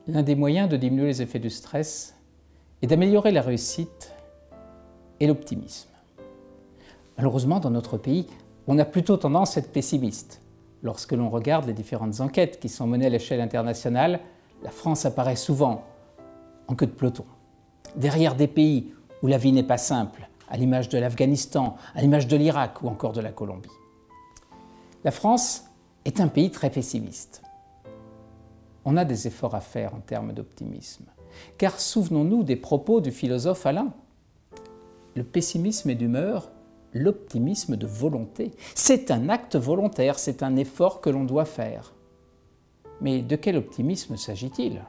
L'un des moyens de diminuer les effets du stress et d'améliorer la réussite est l'optimisme. Malheureusement, dans notre pays, on a plutôt tendance à être pessimiste. Lorsque l'on regarde les différentes enquêtes qui sont menées à l'échelle internationale, la France apparaît souvent en queue de peloton. Derrière des pays où la vie n'est pas simple, à l'image de l'Afghanistan, à l'image de l'Irak ou encore de la Colombie. La France est un pays très pessimiste. On a des efforts à faire en termes d'optimisme. Car souvenons-nous des propos du philosophe Alain. Le pessimisme est d'humeur, l'optimisme de volonté. C'est un acte volontaire, c'est un effort que l'on doit faire. Mais de quel optimisme s'agit-il ?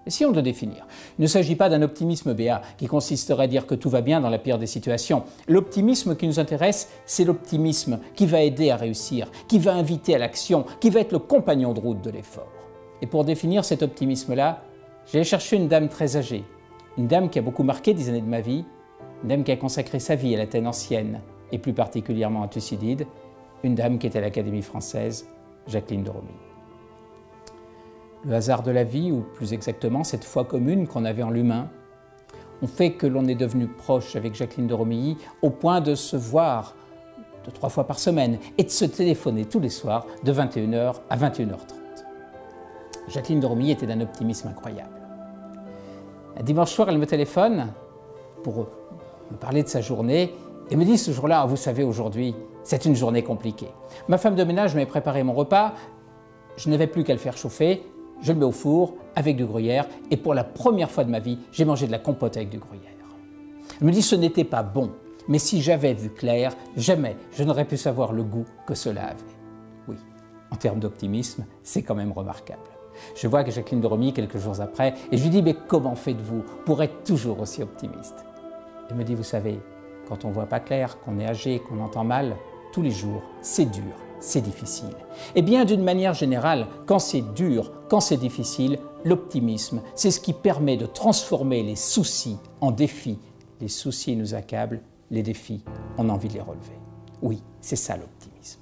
Essayons de le définir. Il ne s'agit pas d'un optimisme béat qui consisterait à dire que tout va bien dans la pire des situations. L'optimisme qui nous intéresse, c'est l'optimisme qui va aider à réussir, qui va inviter à l'action, qui va être le compagnon de route de l'effort. Et pour définir cet optimisme-là, j'ai cherché une dame très âgée, une dame qui a beaucoup marqué 10 années de ma vie, une dame qui a consacré sa vie à l'Athènes ancienne et plus particulièrement à Thucydide, une dame qui était à l'Académie française, Jacqueline de Romilly. Le hasard de la vie, ou plus exactement cette foi commune qu'on avait en l'humain, ont fait que l'on est devenu proche avec Jacqueline de Romilly au point de se voir 2-3 fois par semaine et de se téléphoner tous les soirs de 21h à 21h30. Jacqueline de Romilly était d'un optimisme incroyable. Un dimanche soir, elle me téléphone pour me parler de sa journée et me dit ce jour-là, vous savez, aujourd'hui, c'est une journée compliquée. Ma femme de ménage m'avait préparé mon repas, je n'avais plus qu'à le faire chauffer, je le mets au four avec du gruyère et pour la première fois de ma vie, j'ai mangé de la compote avec du gruyère. Elle me dit ce n'était pas bon, mais si j'avais vu clair, jamais je n'aurais pu savoir le goût que cela avait. Oui, en termes d'optimisme, c'est quand même remarquable. Je vois que Jacqueline de Romilly quelques jours après et je lui dis mais comment faites-vous pour être toujours aussi optimiste? Elle me dit vous savez, quand on ne voit pas clair, qu'on est âgé, qu'on entend mal, tous les jours, c'est dur, c'est difficile. Et bien d'une manière générale, quand c'est dur, quand c'est difficile, l'optimisme, c'est ce qui permet de transformer les soucis en défis. Les soucis nous accablent, les défis, on a envie de les relever. Oui, c'est ça l'optimisme.